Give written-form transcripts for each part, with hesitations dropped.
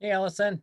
Hey, Allison.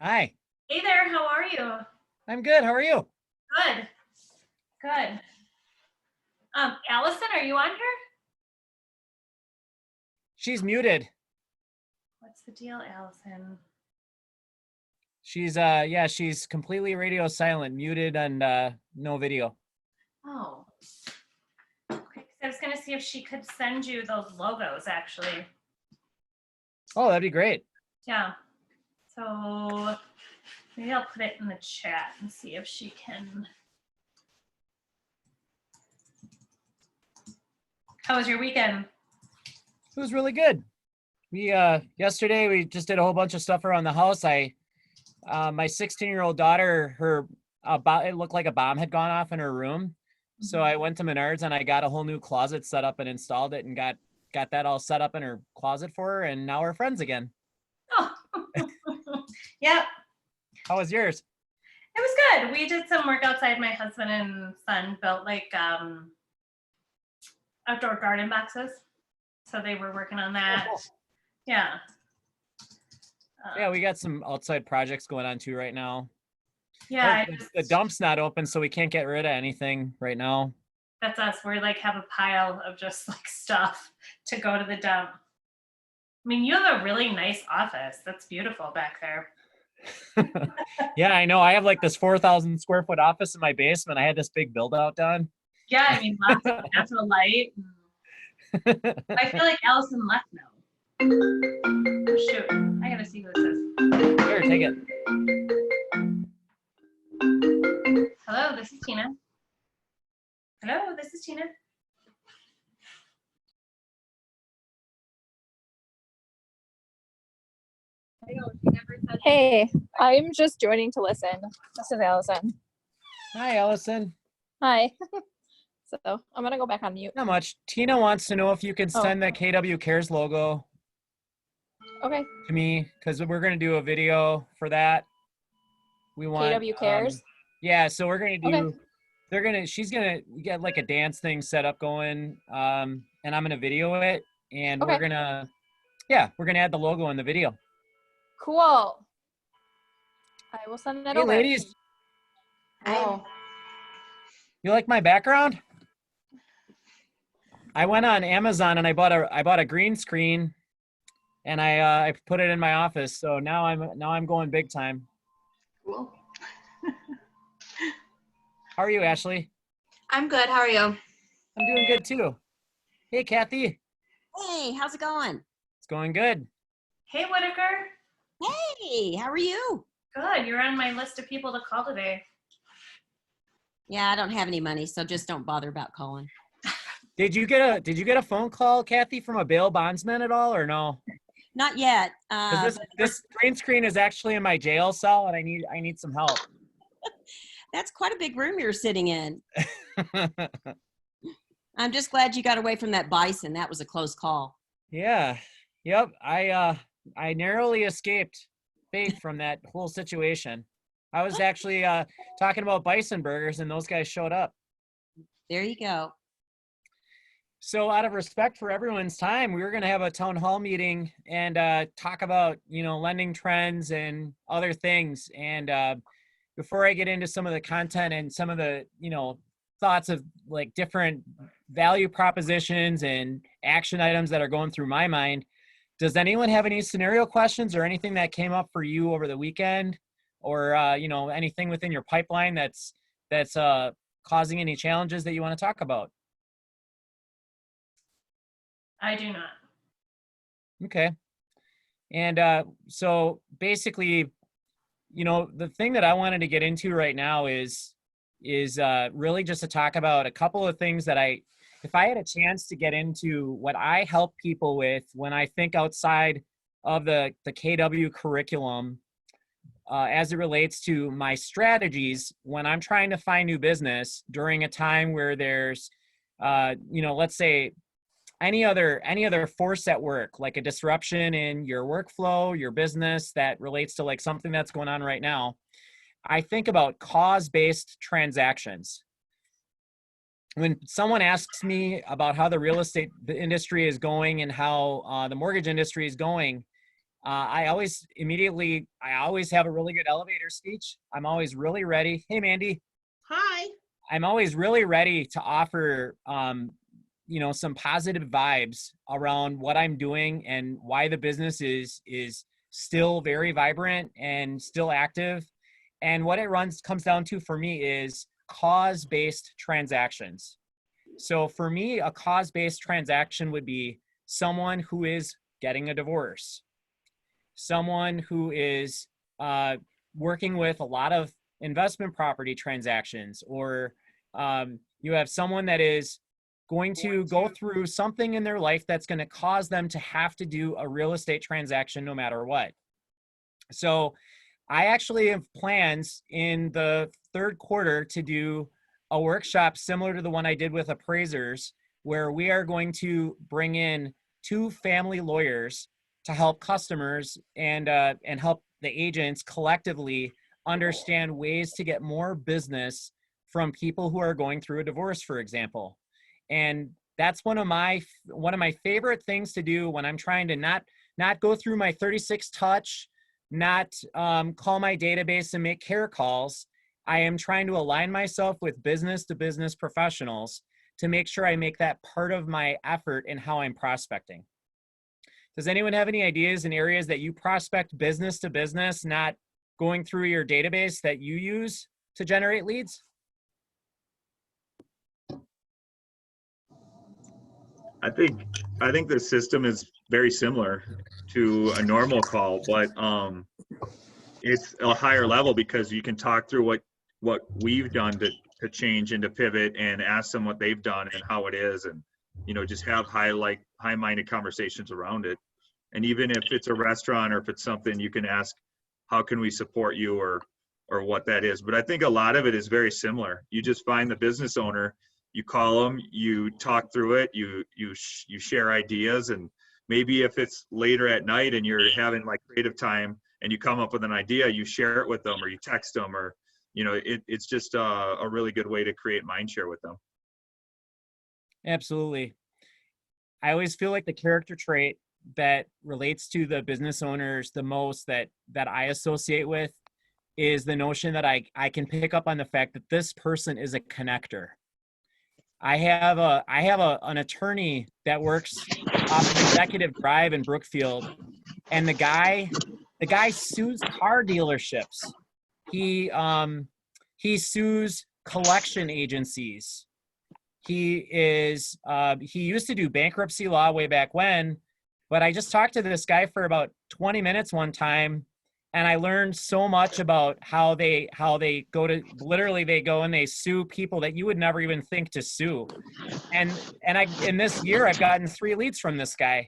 Hi. Hey there, how are you? I'm good. How are you? Good, good. Allison, are you on here? She's muted. What's the deal, Allison? She's completely radio silent, muted, and no video. Oh. Okay, 'cause I was gonna see if she could send you those logos, actually. Oh, that'd be great. Yeah. So maybe I'll put it in the chat and see if she can. How was your weekend? It was really good. We yesterday we just did a whole bunch of stuff around the house. My 16-year-old daughter, it looked like a bomb had gone off in her room. So I went to Menards and I got a whole new closet set up and installed it and got that all set up in her closet for her, and now we're friends again. Oh. Yep. How was yours? It was good. We did some work outside. My husband and son built like outdoor garden boxes. So they were working on that. Oh, cool. Yeah. Yeah, we got some outside projects going on too right now. Yeah. The dump's not open, so we can't get rid of anything right now. That's us. We're like have a pile of just like stuff to go to the dump. I mean, you have a really nice office. That's beautiful back there. Yeah, I know. I have like this 4,000 square foot office in my basement. I had this big build out done. Yeah, I mean, lots of natural light. I feel like Allison left now. Oh, shoot. I gotta see who this is. Here, take it. Hello, this is Tina. Hello, this is Tina. Hey, I'm just joining to listen. This is Allison. Hi, Allison. Hi. So I'm gonna go back on mute. Not much. Tina wants to know if you can send the KW Cares logo Okay. to me, because we're going to do a video for that. We want KW Cares. Yeah, so we're going to do. Okay. She's going to get like a dance thing set up going, and I'm going to video it, and Okay. we're going to add the logo in the video. Cool. I will send that Hey, over. ladies. Oh. You like my background? I went on Amazon and I bought a green screen, and I put it in my office. So now I'm going big time. Cool. How are you, Ashley? I'm good. How are you? I'm doing good too. Hey, Kathy. Hey, how's it going? It's going good. Hey, Whitaker. Hey, how are you? Good. You're on my list of people to call today. Yeah, I don't have any money, so just don't bother about calling. Did you get a phone call, Kathy, from a bail bondsman at all, or no? Not yet. 'Cause this green screen is actually in my jail cell, and I need some help. That's quite a big room you're sitting in. I'm just glad you got away from that bison. That was a close call. Yeah. Yep. I narrowly escaped fate from that whole situation. I was actually talking about bison burgers, and those guys showed up. There you go. So out of respect for everyone's time, we were going to have a town hall meeting and talk about, lending trends and other things. And before I get into some of the content and some of the, thoughts of like different value propositions and action items that are going through my mind, does anyone have any scenario questions or anything that came up for you over the weekend, or anything within your pipeline that's causing any challenges that you want to talk about? I do not. Okay. And so basically, the thing that I wanted to get into right now is, is really just to talk about a couple of things that if I had a chance to get into what I help people with when I think outside of the KW curriculum, as it relates to my strategies when I'm trying to find new business during a time where there's, let's say any other force at work, like a disruption in your workflow, your business that relates to like something that's going on right now. I think about cause-based transactions. When someone asks me about how the real estate industry is going and how the mortgage industry is going, I always have a really good elevator speech. I'm always really ready. Hey, Mandy. Hi. I'm always really ready to offer, some positive vibes around what I'm doing and why the business is still very vibrant and still active. And what it comes down to for me is cause-based transactions. So for me, a cause-based transaction would be someone who is getting a divorce, someone who is working with a lot of investment property transactions, or you have someone that is going to go through something in their life that's going to cause them to have to do a real estate transaction no matter what. So I actually have plans in the third quarter to do a workshop similar to the one I did with appraisers, where we are going to bring in 2 family lawyers to help customers and help the agents collectively understand ways to get more business from people who are going through a divorce, for example. And that's one of my favorite things to do when I'm trying to not go through my 36 touch, not call my database and make care calls. I am trying to align myself with business to business professionals to make sure I make that part of my effort in how I'm prospecting. Does anyone have any ideas in areas that you prospect business to business, not going through your database that you use to generate leads? I think the system is very similar to a normal call, but it's a higher level because you can talk through what we've done to change and to pivot and ask them what they've done and how it is, and just have high-minded conversations around it. And even if it's a restaurant or if it's something, you can ask, how can we support you, or what that is. But I think a lot of it is very similar. You just find the business owner, you call them, you talk through it, you share ideas, and maybe if it's later at night and you're having like creative time and you come up with an idea, you share it with them or you text them, or it's just a really good way to create mind share with them. Absolutely. I always feel like the character trait that relates to the business owners the most that I associate with is the notion that I can pick up on the fact that this person is a connector. I have an attorney that works off of Executive Drive in Brookfield, and the guy sues car dealerships. He sues collection agencies. He used to do bankruptcy law way back when, but I just talked to this guy for about 20 minutes one time, and I learned so much about how they go and they sue people that you would never even think to sue. And in this year, I've gotten 3 leads from this guy.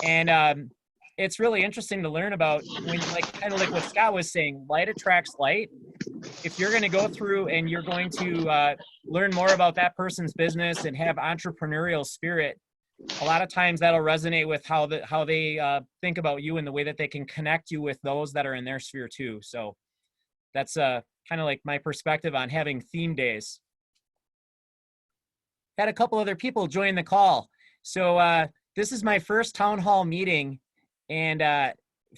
And it's really interesting to learn about when, kind of like what Scott was saying, light attracts light. If you're going to go through and you're going to learn more about that person's business and have entrepreneurial spirit, a lot of times that'll resonate with how they think about you and the way that they can connect you with those that are in their sphere too. So that's kind of like my perspective on having theme days. Had a couple other people join the call. So this is my first town hall meeting. And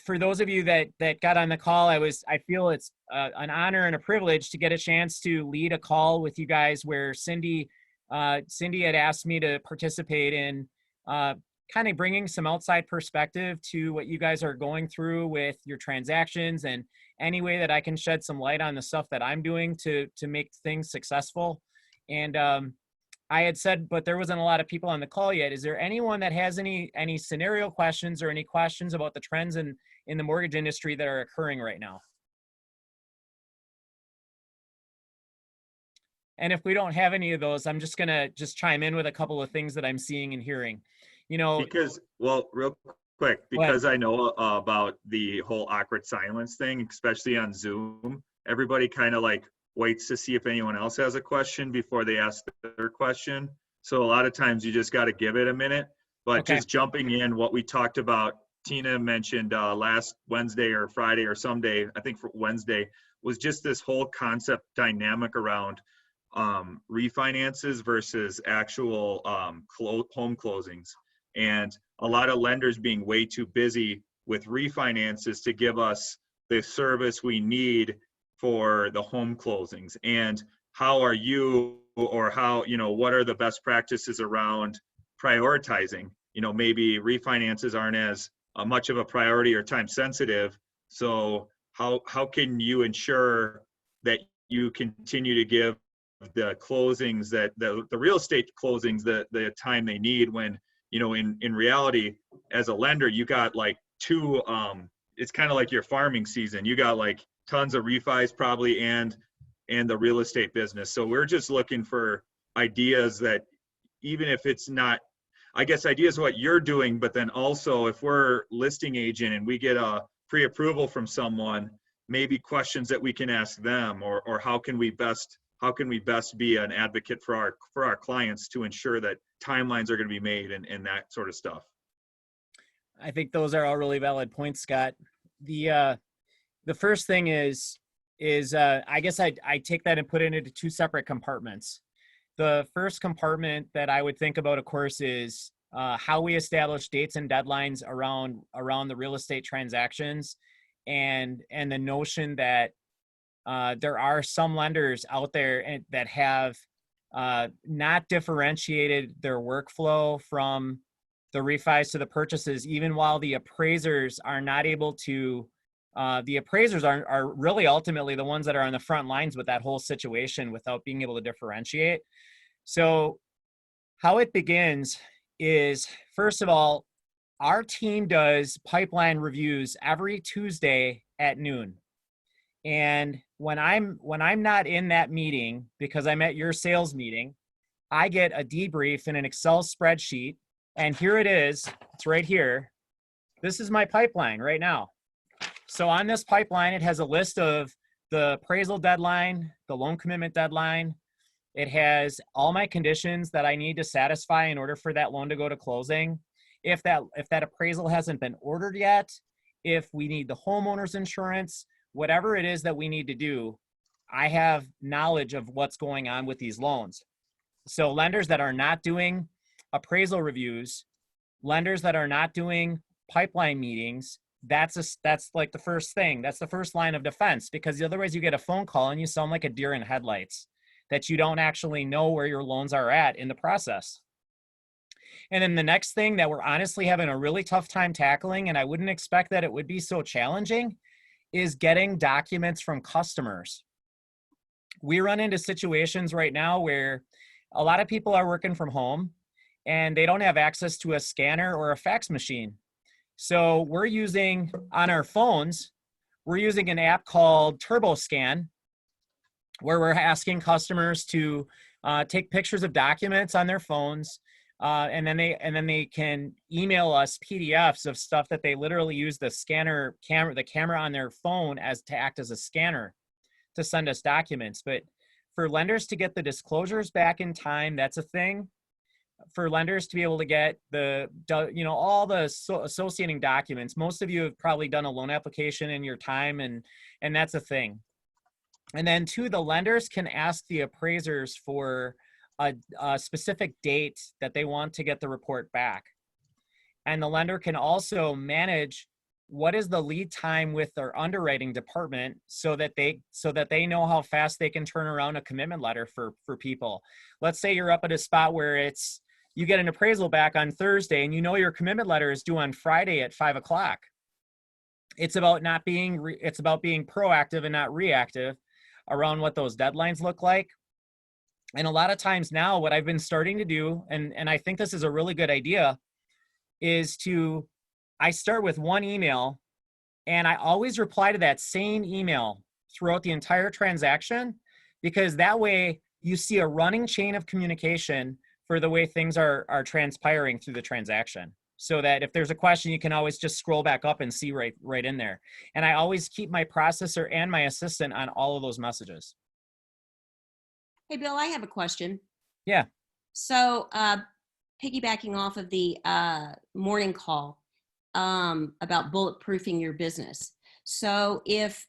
for those of you that got on the call, I feel it's an honor and a privilege to get a chance to lead a call with you guys where Cindy had asked me to participate in kind of bringing some outside perspective to what you guys are going through with your transactions, and any way that I can shed some light on the stuff that I'm doing to make things successful. And I had said, but there wasn't a lot of people on the call yet. Is there anyone that has any scenario questions or any questions about the trends in the mortgage industry that are occurring right now? And if we don't have any of those, I'm just gonna chime in with a couple of things that I'm seeing and hearing. You know, Because, well, real quick, Go ahead. because I know about the whole awkward silence thing, especially on Zoom, everybody kind of like waits to see if anyone else has a question before they ask their question. So a lot of times you just got to give it a minute. But Okay. just jumping in, what we talked about, Tina mentioned last Wednesday or Friday or someday, I think for Wednesday, was just this whole concept dynamic around refinances versus actual home closings. And a lot of lenders being way too busy with refinances to give us the service we need for the home closings. And how are you, or how, you know, what are the best practices around prioritizing? You know, maybe refinances aren't as much of a priority or time sensitive. So how can you ensure that you continue to give the closings, that the real estate closings, the time they need, when, you know, in reality, as a lender, you got like two, it's kind of like your farming season. You got like tons of refis probably, and the real estate business. So we're just looking for ideas that, even if it's not, I guess, ideas what you're doing, but then also if we're listing agent and we get a pre-approval from someone, maybe questions that we can ask them, or how can we best be an advocate for our clients to ensure that timelines are going to be made, and that sort of stuff. I think those are all really valid points, Scott. The first thing is I guess I take that and put it into two separate compartments. The first compartment that I would think about, of course, is how we establish dates and deadlines around the real estate transactions, and the notion that there are some lenders out there that have not differentiated their workflow from the refis to the purchases, even while the appraisers are not able to. The appraisers are really ultimately the ones that are on the front lines with that whole situation without being able to differentiate. So how it begins is, first of all, our team does pipeline reviews every Tuesday at noon. And when I'm not in that meeting, because I'm at your sales meeting, I get a debrief in an Excel spreadsheet, and here it is. It's right here. This is my pipeline right now. So on this pipeline, it has a list of the appraisal deadline, the loan commitment deadline. It has all my conditions that I need to satisfy in order for that loan to go to closing. If that appraisal hasn't been ordered yet, if we need the homeowner's insurance, whatever it is that we need to do, I have knowledge of what's going on with these loans. So lenders that are not doing appraisal reviews, lenders that are not doing pipeline meetings, that's like the first thing. That's the first line of defense, because otherwise you get a phone call and you sound like a deer in headlights, that you don't actually know where your loans are at in the process. And then the next thing that we're honestly having a really tough time tackling, and I wouldn't expect that it would be so challenging, is getting documents from customers. We run into situations right now where a lot of people are working from home and they don't have access to a scanner or a fax machine. So we're using, on our phones, we're using an app called TurboScan, where we're asking customers to take pictures of documents on their phones, and then they can email us PDFs of stuff that they literally use the camera on their phone to act as a scanner to send us documents. But for lenders to get the disclosures back in time, that's a thing. For lenders to be able to get all the associating documents, most of you have probably done a loan application in your time, and that's a thing. And then two, the lenders can ask the appraisers for a specific date that they want to get the report back. And the lender can also manage what is the lead time with their underwriting department, so that they know how fast they can turn around a commitment letter for people. Let's say you're up at a spot where you get an appraisal back on Thursday and you know your commitment letter is due on Friday at 5 o'clock. It's about being proactive and not reactive around what those deadlines look like. And a lot of times now, what I've been starting to do, and I think this is a really good idea, is I start with one email and I always reply to that same email throughout the entire transaction, because that way you see a running chain of communication for the way things are transpiring through the transaction. So that if there's a question, you can always just scroll back up and see right in there. And I always keep my processor and my assistant on all of those messages. Hey, Bill, I have a question. Yeah. So, piggybacking off of the morning call about bulletproofing your business. So, if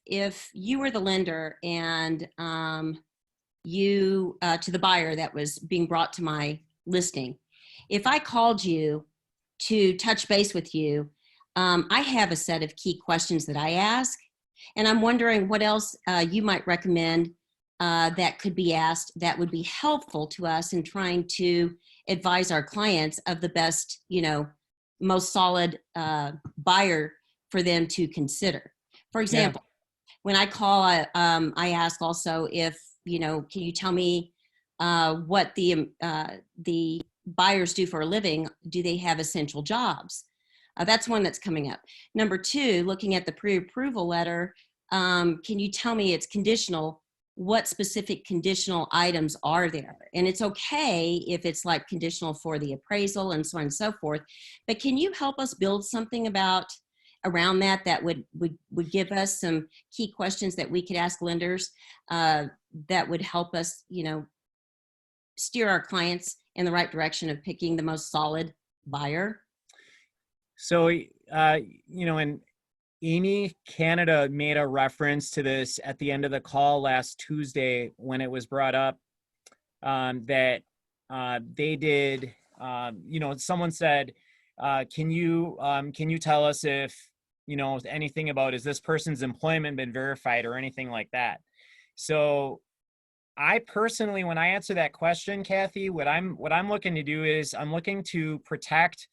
you were the lender and you to the buyer that was being brought to my listing, if I called you to touch base with you, I have a set of key questions that I ask, and I'm wondering what else you might recommend that could be asked that would be helpful to us in trying to advise our clients of the best, most solid buyer for them to consider. For example, when I call, I ask also if, can you tell me what the buyers do for a living? Do they have essential jobs? That's one that's coming up. Number two, looking at the pre-approval letter, can you tell me it's conditional? What specific conditional items are there? And it's okay if it's like conditional for the appraisal and so on and so forth, but can you help us build something around that would give us some key questions that we could ask lenders that would help us, steer our clients in the right direction of picking the most solid buyer? So, and Amy Canada made a reference to this at the end of the call last Tuesday when it was brought up that they did, someone said, can you tell us if, anything about, is this person's employment been verified or anything like that? So I personally, when I answer that question, Kathy, what I'm looking to do is I'm looking to protect,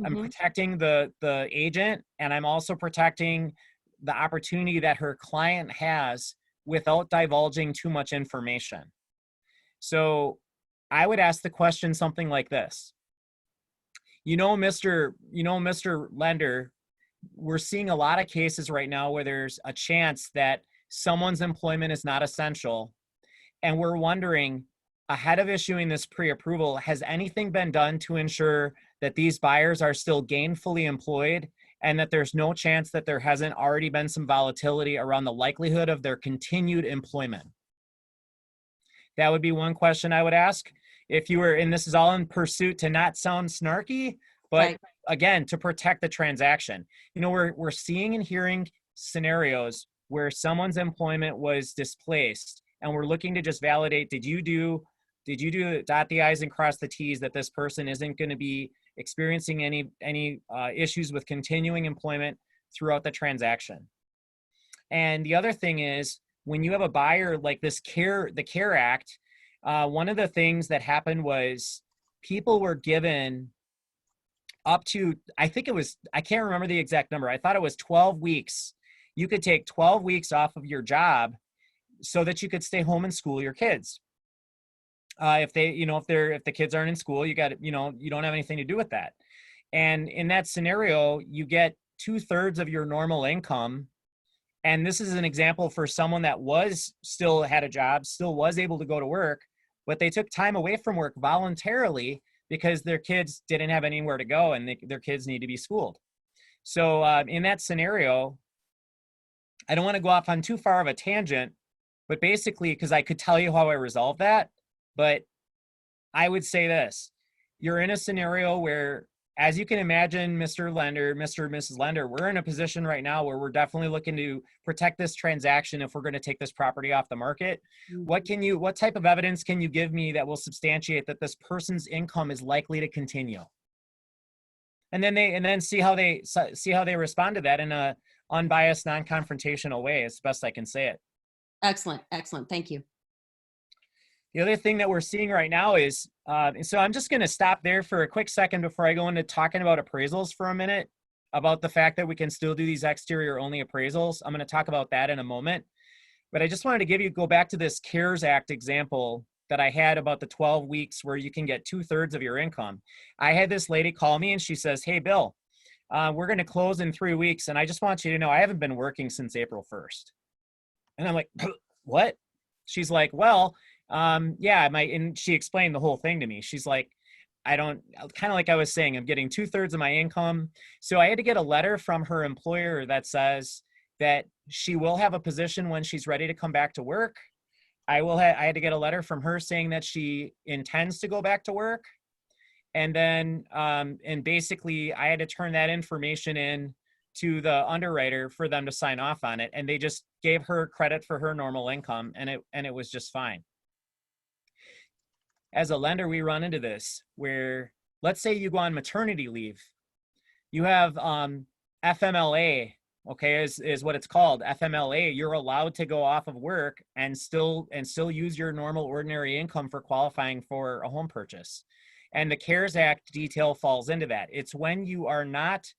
I'm protecting the agent, and I'm also protecting the opportunity that her client has without divulging too much information. So I would ask the question something like this. Mr. Lender, we're seeing a lot of cases right now where there's a chance that someone's employment is not essential. And we're wondering, ahead of issuing this pre-approval, has anything been done to ensure that these buyers are still gainfully employed and that there's no chance that there hasn't already been some volatility around the likelihood of their continued employment? That would be one question I would ask. If you were, and this is all in pursuit to not sound snarky, but Right. again, to protect the transaction. We're seeing and hearing scenarios where someone's employment was displaced, and we're looking to just validate, did you dot the I's and cross the T's that this person isn't going to be experiencing any issues with continuing employment throughout the transaction? And the other thing is, when you have a buyer like this the CARE Act, one of the things that happened was people were given up to, I can't remember the exact number. I thought it was 12 weeks. You could take 12 weeks off of your job so that you could stay home and school your kids. If the kids aren't in school, you don't have anything to do with that. And in that scenario, you get 2/3 of your normal income. And this is an example for someone that still had a job, still was able to go to work, but they took time away from work voluntarily because their kids didn't have anywhere to go and their kids need to be schooled. So in that scenario, I don't want to go off on too far of a tangent, but basically, because I could tell you how I resolved that, but I would say this: you're in a scenario where, as you can imagine, Mr. Lender, Mr. and Mrs. Lender, we're in a position right now where we're definitely looking to protect this transaction if we're going to take this property off the market. What type of evidence can you give me that will substantiate that this person's income is likely to continue? And then see how they respond to that in a unbiased, non-confrontational way, as best I can say it. Excellent. Thank you. The other thing that we're seeing right now is, so I'm just going to stop there for a quick second before I go into talking about appraisals for a minute, about the fact that we can still do these exterior only appraisals. I'm going to talk about that in a moment. But I just wanted to go back to this CARES Act example that I had about the 12 weeks where you can get 2/3 of your income. I had this lady call me and she says, "Hey, Bill, we're going to close in 3 weeks. And I just want you to know, I haven't been working since April 1st. And I'm like, what? She's like, well, Yeah, and she explained the whole thing to me. She's like, kind of like I was saying, I'm getting 2/3 of my income. So I had to get a letter from her employer that says that she will have a position when she's ready to come back to work. I had to get a letter from her saying that she intends to go back to work. And then, and basically I had to turn that information in to the underwriter for them to sign off on it. And they just gave her credit for her normal income, and it was just fine. As a lender, we run into this where, let's say you go on maternity leave, you have FMLA, okay, is what it's called, FMLA. You're allowed to go off of work and still use your normal ordinary income for qualifying for a home purchase. And the CARES Act detail falls into that. It's when you are not,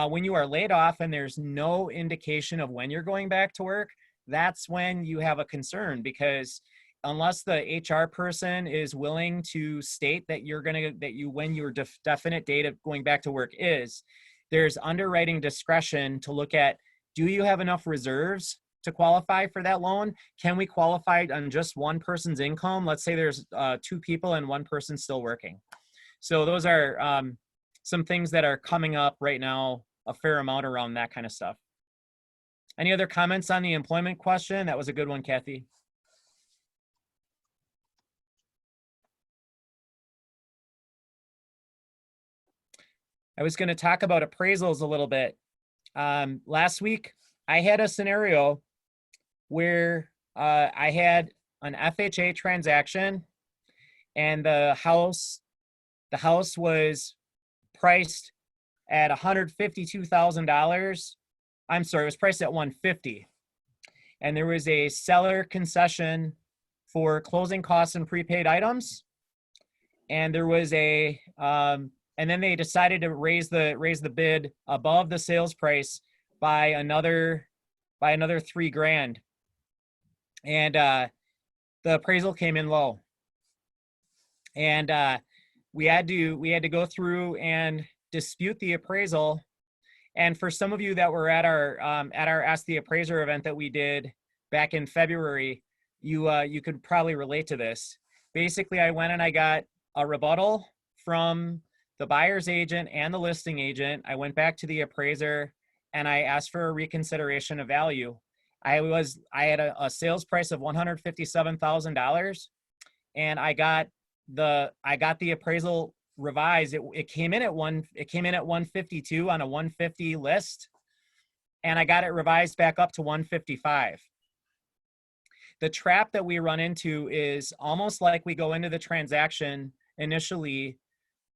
when you are laid off and there's no indication of when you're going back to work, that's when you have a concern, because unless the HR person is willing to state that when your definite date of going back to work is, there's underwriting discretion to look at, do you have enough reserves to qualify for that loan? Can we qualify on just one person's income? Let's say there's 2 people and one person still working. So those are some things that are coming up right now, a fair amount around that kind of stuff. Any other comments on the employment question? That was a good one, Kathy. I was going to talk about appraisals a little bit. Last week, I had a scenario where I had an FHA transaction, and the house was priced at $152,000. I'm sorry, it was priced at $150,000. And there was a seller concession for closing costs and prepaid items. And there was and then they decided to raise the bid above the sales price by another $3,000. And the appraisal came in low. And we had to go through and dispute the appraisal. And for some of you that were at our Ask the Appraiser event that we did back in February, you could probably relate to this. Basically, I went and I got a rebuttal from the buyer's agent and the listing agent. I went back to the appraiser and I asked for a reconsideration of value. I had a sales price of $157,000, and I got the appraisal revised. It came in at 152 on a 150 list, and I got it revised back up to 155. The trap that we run into is almost like we go into the transaction initially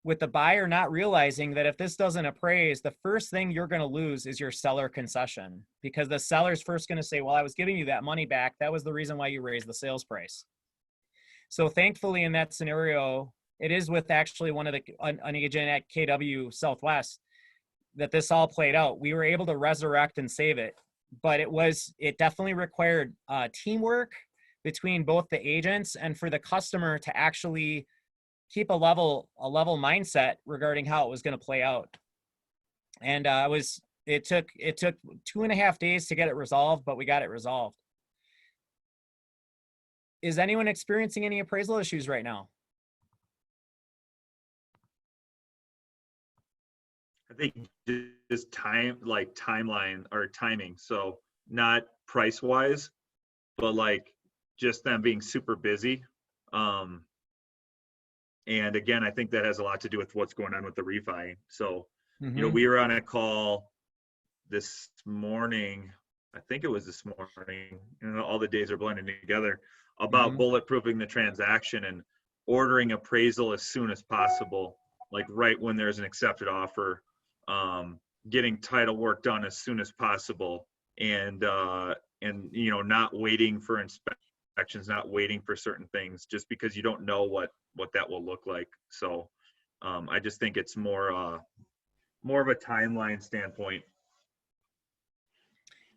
with the buyer not realizing that if this doesn't appraise, the first thing you're going to lose is your seller concession, because the seller's first going to say, well, I was giving you that money back. That was the reason why you raised the sales price. So thankfully in that scenario, it is with actually an agent at KW Southwest that this all played out. We were able to resurrect and save it, but it definitely required teamwork between both the agents and for the customer to actually keep a level mindset regarding how it was going to play out. And it took 2.5 days to get it resolved, but we got it resolved. Is anyone experiencing any appraisal issues right now? I think just timeline or timing. So not price wise, but like just them being super busy. And again, I think that has a lot to do with what's going on with the refi. So, you know, we were on a call this morning, I think it was this morning, you know, all the days are blending together, about bulletproofing the transaction and ordering appraisal as soon as possible, like right when there's an accepted offer, getting title work done as soon as possible, and you know, not waiting for inspections, not waiting for certain things just because you don't know what that will look like. So I just think it's more of a timeline standpoint.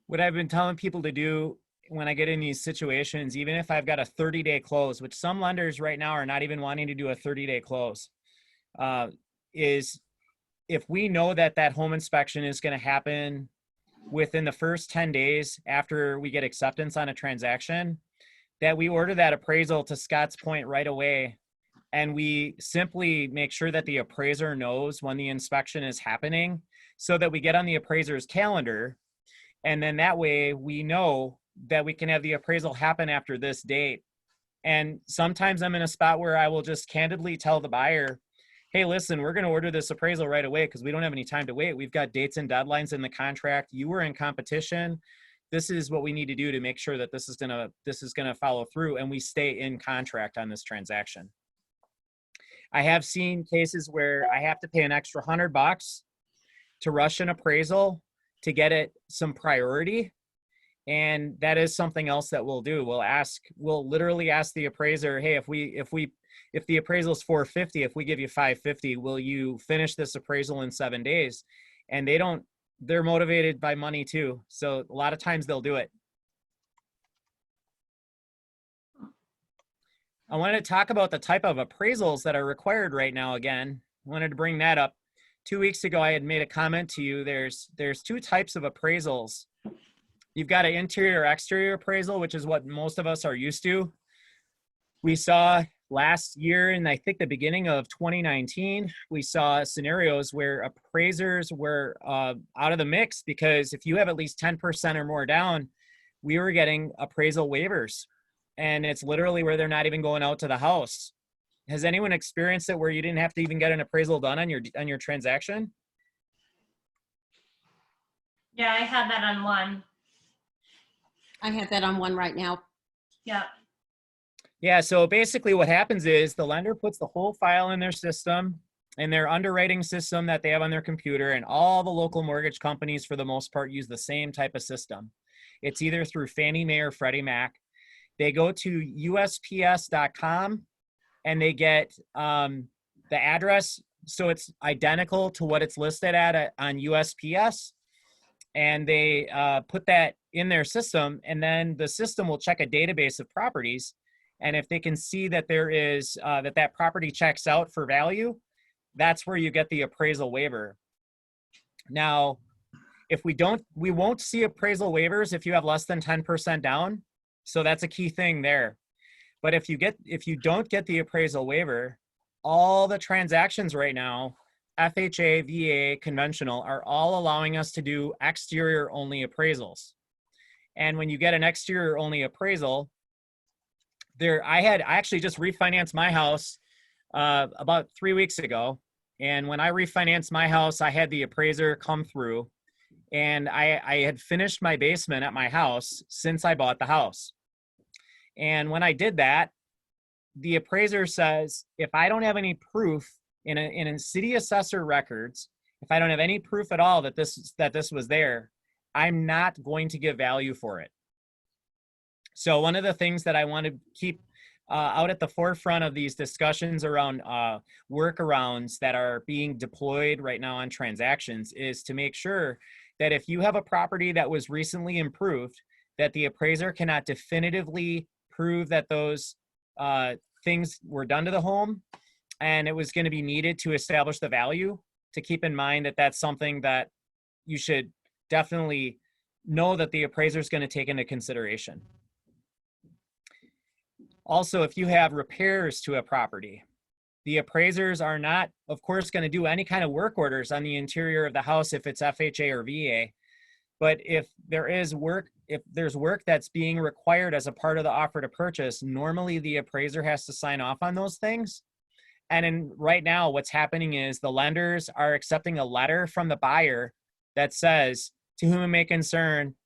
What I've been telling people to do when I get in these situations, even if I've got a 30-day close, which some lenders right now are not even wanting to do a 30-day close, is if we know that home inspection is going to happen within the first 10 days after we get acceptance on a transaction, that we order that appraisal to Scott's point right away. And we simply make sure that the appraiser knows when the inspection is happening so that we get on the appraiser's calendar. And then that way we know that we can have the appraisal happen after this date. And sometimes I'm in a spot where I will just candidly tell the buyer, hey, listen, we're going to order this appraisal right away because we don't have any time to wait. We've got dates and deadlines in the contract. You were in competition. This is what we need to do to make sure that this is going to follow through and we stay in contract on this transaction. I have seen cases where I have to pay an extra $100 to rush an appraisal to get it some priority. And that is something else that we'll do. We'll literally ask the appraiser, hey, if the appraisal is $450, if we give you $550, will you finish this appraisal in 7 days? And they're motivated by money too. So a lot of times they'll do it. I wanted to talk about the type of appraisals that are required right now. Again, I wanted to bring that up. 2 weeks ago, I had made a comment to you. There's two types of appraisals. You've got an interior exterior appraisal, which is what most of us are used to. We saw last year, and I think the beginning of 2019, we saw scenarios where appraisers were out of the mix because if you have at least 10% or more down, we were getting appraisal waivers. And it's literally where they're not even going out to the house. Has anyone experienced it where you didn't have to even get an appraisal done on your transaction? Yeah, I had that on one. I have that on one right now. Yeah. Yeah, so basically what happens is the lender puts the whole file in their system, in their underwriting system that they have on their computer, and all the local mortgage companies for the most part use the same type of system. It's either through Fannie Mae or Freddie Mac. They go to USPS.com and they get the address. So it's identical to what it's listed at on USPS. And they put that in their system. And then the system will check a database of properties. And if they can see that there is, that property checks out for value, that's where you get the appraisal waiver. Now, if we won't see appraisal waivers if you have less than 10% down. So that's a key thing there. But if you don't get the appraisal waiver, all the transactions right now, FHA, VA, conventional, are all allowing us to do exterior only appraisals. And when you get an exterior only appraisal, I actually just refinanced my house about 3 weeks ago. And when I refinanced my house, I had the appraiser come through and I had finished my basement at my house since I bought the house. And when I did that, the appraiser says, if I don't have any proof in a city assessor records, if I don't have any proof at all that this was there, I'm not going to give value for it. So one of the things that I want to keep out at the forefront of these discussions around workarounds that are being deployed right now on transactions is to make sure that if you have a property that was recently improved, that the appraiser cannot definitively prove that those things were done to the home and it was going to be needed to establish the value, to keep in mind that that's something that you should definitely know that the appraiser is going to take into consideration. Also, if you have repairs to a property, the appraisers are not, of course, going to do any kind of work orders on the interior of the house if it's FHA or VA. But if there's work that's being required as a part of the offer to purchase, normally the appraiser has to sign off on those things. And right now, what's happening is the lenders are accepting a letter from the buyer that says, to whom it may concern,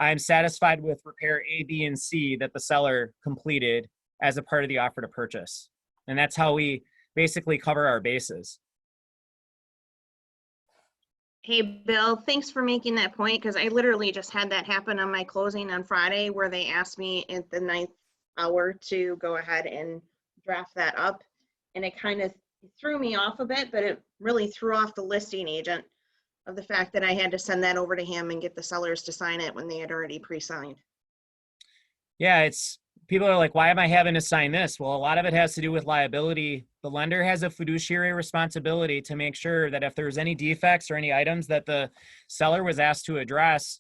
I'm satisfied with repair A, B, and C that the seller completed as a part of the offer to purchase. And that's how we basically cover our bases. Hey, Bill, thanks for making that point, because I literally just had that happen on my closing on Friday where they asked me at the 9th hour to go ahead and draft that up. And it kind of threw me off a bit, but it really threw off the listing agent of the fact that I had to send that over to him and get the sellers to sign it when they had already pre-signed. Yeah, people are like, why am I having to sign this? Well, a lot of it has to do with liability. The lender has a fiduciary responsibility to make sure that if there's any defects or any items that the seller was asked to address,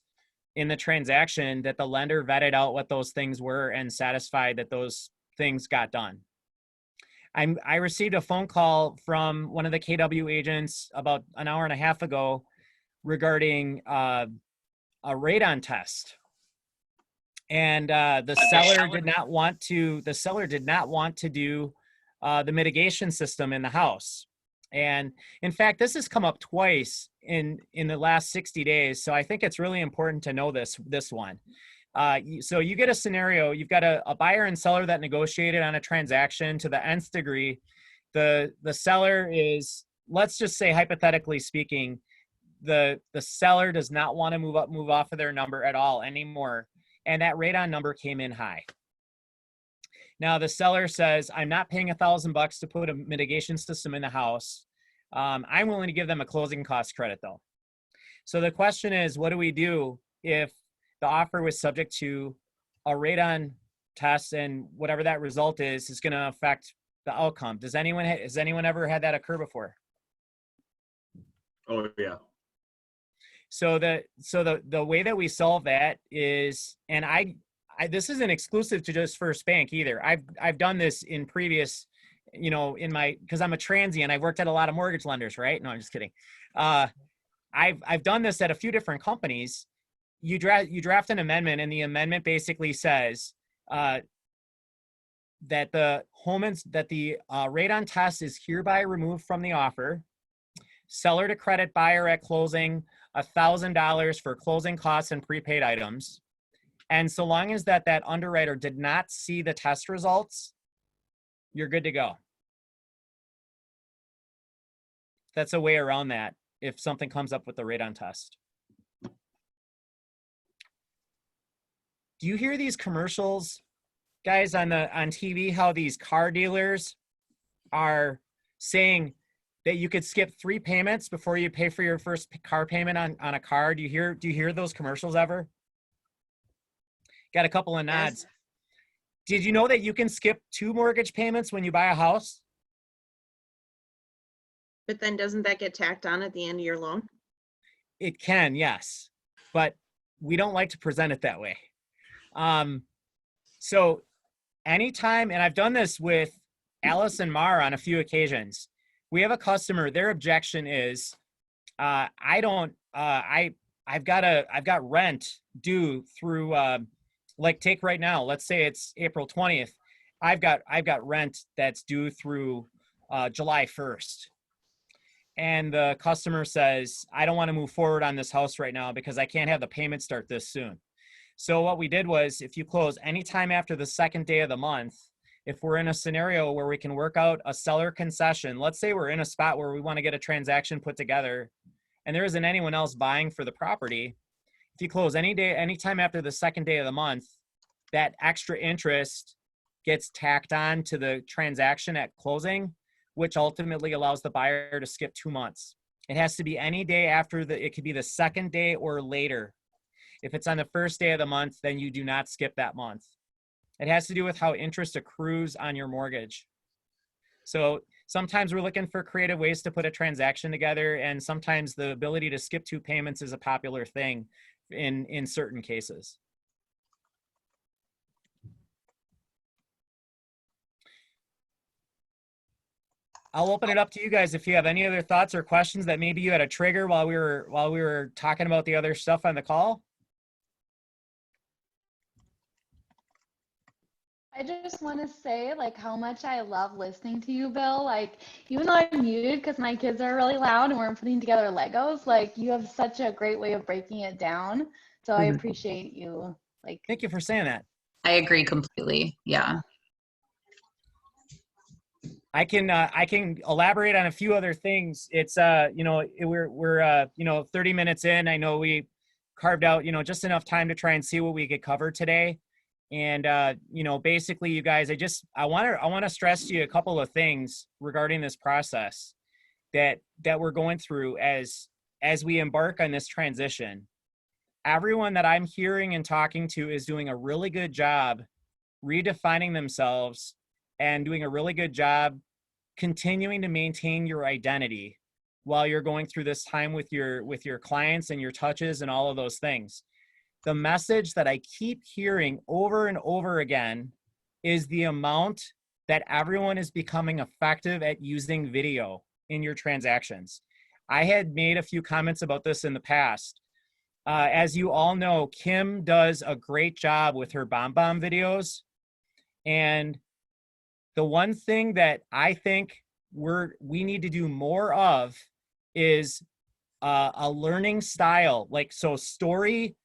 in the transaction that the lender vetted out what those things were and satisfied that those things got done. I received a phone call from one of the KW agents about an hour and a half ago regarding a radon test. And the seller did not want to do the mitigation system in the house. And in fact, this has come up twice in the last 60 days. So I think it's really important to know this one. So you get a scenario, you've got a buyer and seller that negotiated on a transaction to the nth degree. The seller is, let's just say hypothetically speaking, the seller does not want to move off of their number at all anymore. And that radon number came in high. Now the seller says, I'm not paying $1,000 to put a mitigation system in the house. I'm willing to give them a closing cost credit though. So the question is, what do we do if the offer was subject to a radon test and whatever that result is going to affect the outcome? Has anyone ever had that occur before? Oh yeah. So the way that we solve that is, and I this isn't exclusive to just First Bank either. I've done this in previous, because I'm a transient. I've worked at a lot of mortgage lenders, right? No, I'm just kidding. I've done this at a few different companies. You draft an amendment, and the amendment basically says that the radon test is hereby removed from the offer. Seller to credit buyer at closing $1,000 for closing costs and prepaid items. And so long as that underwriter did not see the test results, you're good to go. That's a way around that if something comes up with the radon test. Do you hear these commercials, guys, on TV, how these car dealers are saying that you could skip 3 payments before you pay for your first car payment on a car? Do you hear those commercials ever? Got a couple of nods. Yes. Did you know that you can skip 2 mortgage payments when you buy a house? But then doesn't that get tacked on at the end of your loan? It can, yes, but we don't like to present it that way. So anytime, and I've done this with Alice and Mar on a few occasions, we have a customer, their objection is, I've got rent due through, like take right now, let's say it's April 20th. I've got rent that's due through July 1st. And the customer says, I don't want to move forward on this house right now because I can't have the payment start this soon. So what we did was, if you close anytime after the 2nd day of the month, if we're in a scenario where we can work out a seller concession, let's say we're in a spot where we want to get a transaction put together and there isn't anyone else buying for the property. If you close anytime after the 2nd day of the month, that extra interest gets tacked on to the transaction at closing, which ultimately allows the buyer to skip 2 months. It has to be any day after it could be the 2nd day or later. If it's on the 1st day of the month, then you do not skip that month. It has to do with how interest accrues on your mortgage. So sometimes we're looking for creative ways to put a transaction together, and sometimes the ability to skip 2 payments is a popular thing in certain cases. I'll open it up to you guys if you have any other thoughts or questions that maybe you had a trigger while we were talking about the other stuff on the call. I just want to say, like, how much I love listening to you, Bill. Like, even though I'm muted because my kids are really loud and we're putting together Legos, like, you have such a great way of breaking it down. So I appreciate you. Like, Thank you for saying that. I agree completely. Yeah. I can elaborate on a few other things. It's we're 30 minutes in. I know we carved out just enough time to try and see what we could cover today. And basically, you guys, I want to stress to you a couple of things regarding this process that we're going through as we embark on this transition. Everyone that I'm hearing and talking to is doing a really good job redefining themselves and doing a really good job continuing to maintain your identity while you're going through this time with your clients and your touches and all of those things. the message that I keep hearing over and over again is the amount that everyone is becoming effective at using video in your transactions. I had made a few comments about this in the past. As you all know, Kim does a great job with her bomb videos. And the one thing that I think we need to do more of is a learning style, like, so story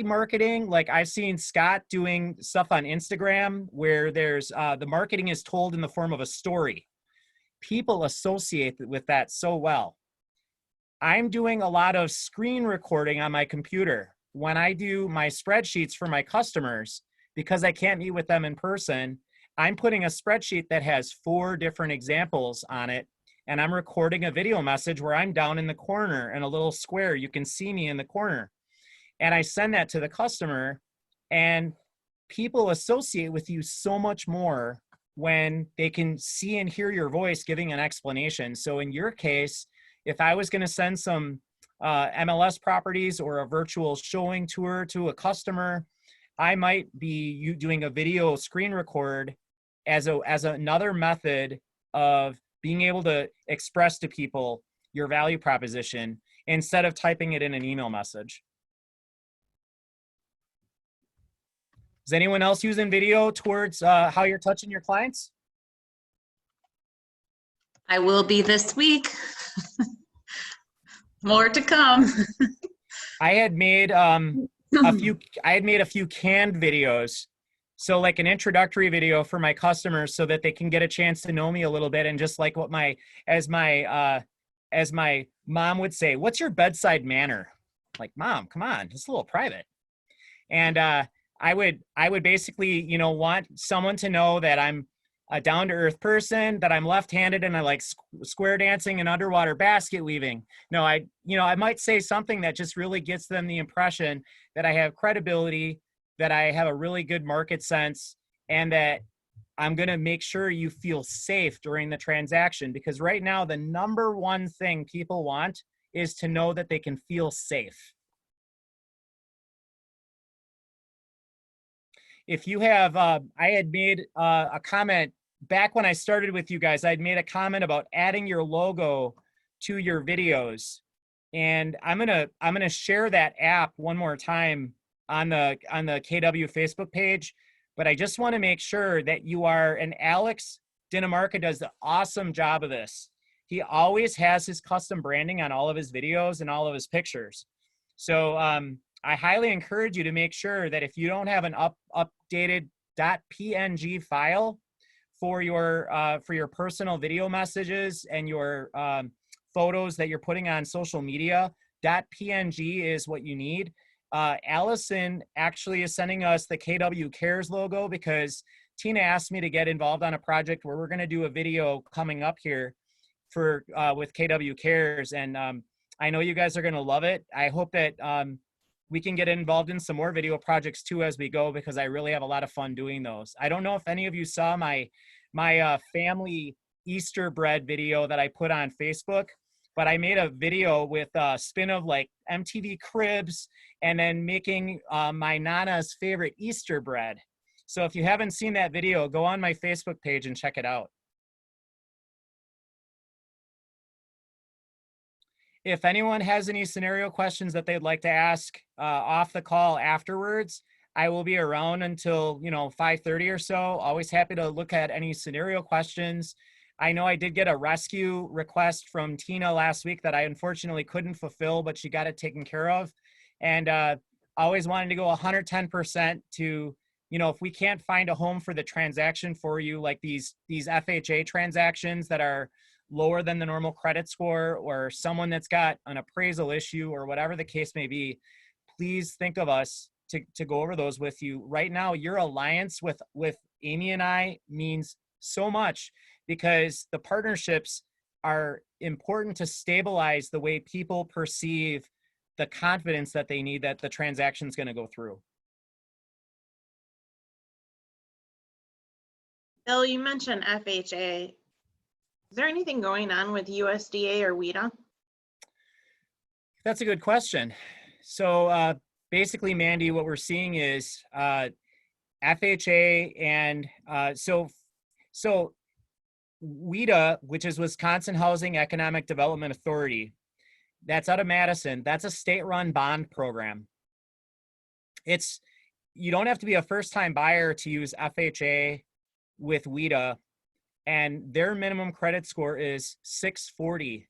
marketing. Like, I've seen Scott doing stuff on Instagram where there's the marketing is told in the form of a story. People associate with that so well. I'm doing a lot of screen recording on my computer. When I do my spreadsheets for my customers, because I can't meet with them in person, I'm putting a spreadsheet that has 4 different examples on it, and I'm recording a video message where I'm down in the corner in a little square. You can see me in the corner. And I send that to the customer, and people associate with you so much more when they can see and hear your voice giving an explanation. So in your case, if I was going to send some MLS properties or a virtual showing tour to a customer, I might be doing a video screen record as another method of being able to express to people your value proposition instead of typing it in an email message. Is anyone else using video towards how you're touching your clients? I will be this week. More to come. I had made a few canned videos. So like an introductory video for my customers so that they can get a chance to know me a little bit. And just like what as my mom would say, what's your bedside manner? Like, Mom, come on, it's a little private. And I would basically, you know, want someone to know that I'm a down-to-earth person, that I'm left-handed and I like square dancing and underwater basket weaving. No, I might say something that just really gets them the impression that I have credibility, that I have a really good market sense, and that I'm going to make sure you feel safe during the transaction. Because right now, the number one thing people want is to know that they can feel safe. If you have, I had made a comment back when I started with you guys. I'd made a comment about adding your logo to your videos, and I'm gonna share that app one more time on the KW Facebook page. But I just want to make sure that you are. And Alex Dinamarca does the awesome job of this. He always has his custom branding on all of his videos and all of his pictures. So I highly encourage you to make sure that if you don't have an updated .png file for your personal video messages and your photos that you're putting on social media, .png is what you need. Allison actually is sending us the KW Cares logo because Tina asked me to get involved on a project where we're going to do a video coming up here for with KW Cares, and I know you guys are going to love it. I hope that we can get involved in some more video projects too as we go, because I really have a lot of fun doing those. I don't know if any of you saw my family Easter bread video that I put on Facebook, but I made a video with a spin of like MTV Cribs and then making my Nana's favorite Easter bread. So if you haven't seen that video, go on my Facebook page and check it out. If anyone has any scenario questions that they'd like to ask off the call afterwards, I will be around until 5:30 or so. Always happy to look at any scenario questions. I know I did get a rescue request from Tina last week that I unfortunately couldn't fulfill, but she got it taken care of. And always wanted to go 110% to, if we can't find a home for the transaction for you, like these FHA transactions that are lower than the normal credit score, or someone that's got an appraisal issue or whatever the case may be, please think of us to go over those with you. Right now, your alliance with Amy and I means so much, because the partnerships are important to stabilize the way people perceive the confidence that they need that the transaction is going to go through. Bill, you mentioned FHA. Is there anything going on with USDA or WIDA? That's a good question. So basically, Mandy, what we're seeing is FHA and so WIDA, which is Wisconsin Housing Economic Development Authority, that's out of Madison. That's a state-run bond program. You don't have to be a first-time buyer to use FHA with WIDA, and their minimum credit score is 640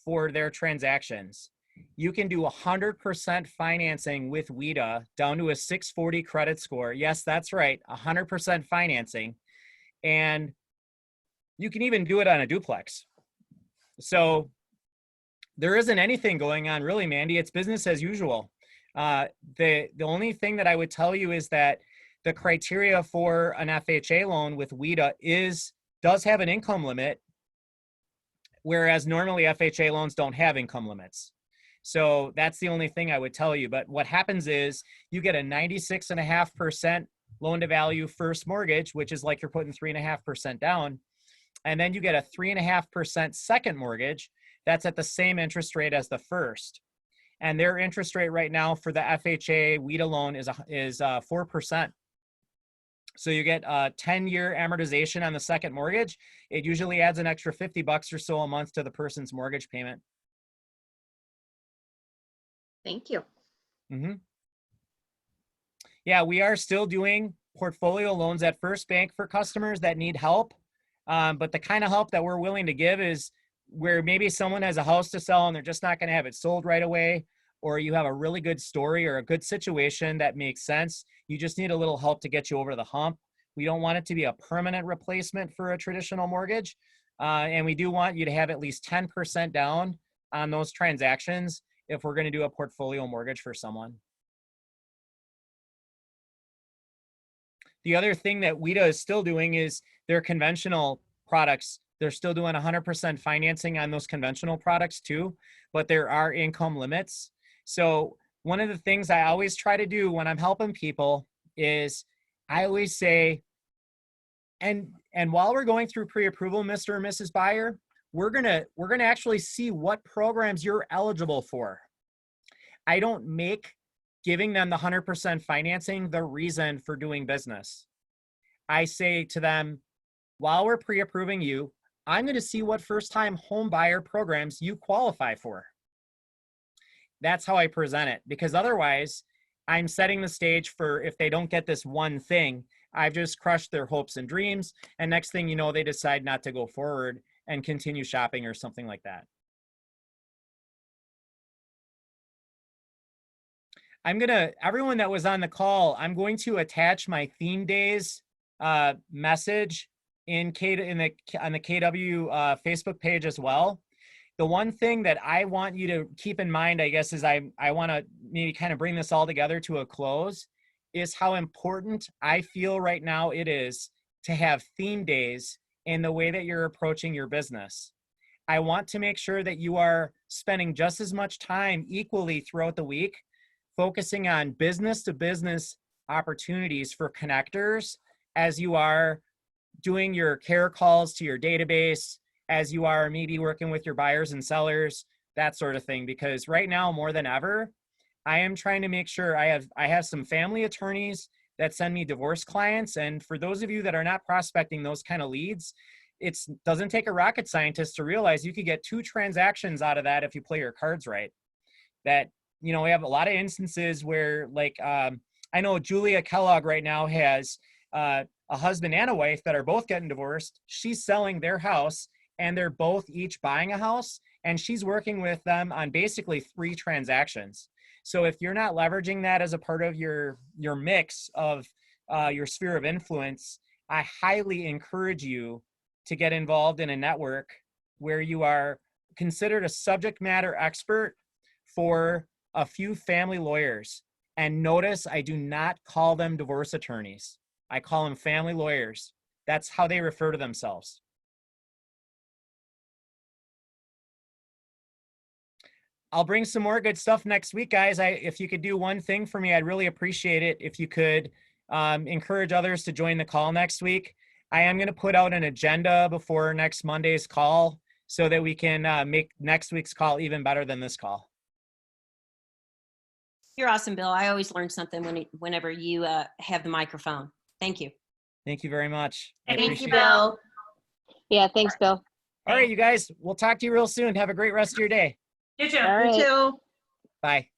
for their transactions. You can do 100% financing with WIDA down to a 640 credit score. Yes, that's right, 100% financing. And you can even do it on a duplex. So there isn't anything going on really, Mandy. It's business as usual. The only thing that I would tell you is that the criteria for an FHA loan with WIDA does have an income limit, whereas normally FHA loans don't have income limits. So that's the only thing I would tell you. But what happens is you get a 96.5% loan to value first mortgage, which is like you're putting 3.5% down. And then you get a 3.5% second mortgage. That's at the same interest rate as the first. And their interest rate right now for the FHA WIDA loan is 4%. So you get a 10-year amortization on the second mortgage. It usually adds an extra $50 or so a month to the person's mortgage payment. Thank you. Mm-hmm. Yeah, we are still doing portfolio loans at First Bank for customers that need help. But the kind of help that we're willing to give is where maybe someone has a house to sell and they're just not going to have it sold right away, or you have a really good story or a good situation that makes sense. You just need a little help to get you over the hump. We don't want it to be a permanent replacement for a traditional mortgage. And we do want you to have at least 10% down on those transactions if we're going to do a portfolio mortgage for someone. The other thing that WIDA is still doing is their conventional products. They're still doing 100% financing on those conventional products too, but there are income limits. So one of the things I always try to do when I'm helping people is I always say, and while we're going through pre-approval, Mr. and Mrs. Buyer, we're gonna actually see what programs you're eligible for. I don't make giving them the 100% financing the reason for doing business. I say to them, while we're pre-approving you, I'm going to see what first-time home buyer programs you qualify for. That's how I present it, because otherwise I'm setting the stage for if they don't get this one thing, I've just crushed their hopes and dreams. And next thing you know, they decide not to go forward and continue shopping or something like that. Everyone that was on the call, I'm going to attach my theme days message on the KW Facebook page as well. The one thing that I want you to keep in mind, I guess, is I want to maybe kind of bring this all together to a close, is how important I feel right now it is to have theme days in the way that you're approaching your business. I want to make sure that you are spending just as much time equally throughout the week focusing on business to business opportunities for connectors as you are doing your care calls to your database, as you are maybe working with your buyers and sellers, that sort of thing. Because right now, more than ever, I am trying to make sure I have some family attorneys that send me divorce clients. And for those of you that are not prospecting those kind of leads, it doesn't take a rocket scientist to realize you could get 2 transactions out of that if you play your cards right. That, you know, we have a lot of instances where, like, I know Julia Kellogg right now has a husband and a wife that are both getting divorced. She's selling their house and they're both each buying a house, and she's working with them on basically 3 transactions. So if you're not leveraging that as a part of your mix of your sphere of influence, I highly encourage you to get involved in a network where you are considered a subject matter expert for a few family lawyers. And notice, I do not call them divorce attorneys. I call them family lawyers. That's how they refer to themselves. I'll bring some more good stuff next week, guys. If you could do one thing for me, I'd really appreciate it. If you could encourage others to join the call next week. I am going to put out an agenda before next Monday's call so that we can make next week's call even better than this call. You're awesome, Bill. I always learn something whenever you have the microphone. Thank you. Thank you very much. I Thank you, appreciate it. Bill. Yeah, thanks, Bill. All right, you guys, we'll talk to you real soon. Have a great rest of your day. You too. All You right. too. Bye.